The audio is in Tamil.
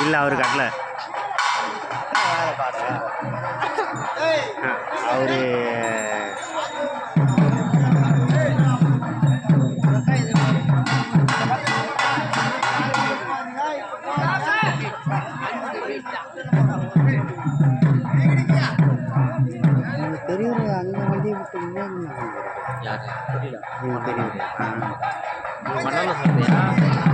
இல்லை அவரு கட்டல அவரு பெரியவர் அங்கே வண்டியை விட்டு யாரு புரியல பெரியவர் மண்ணால சொல்றியா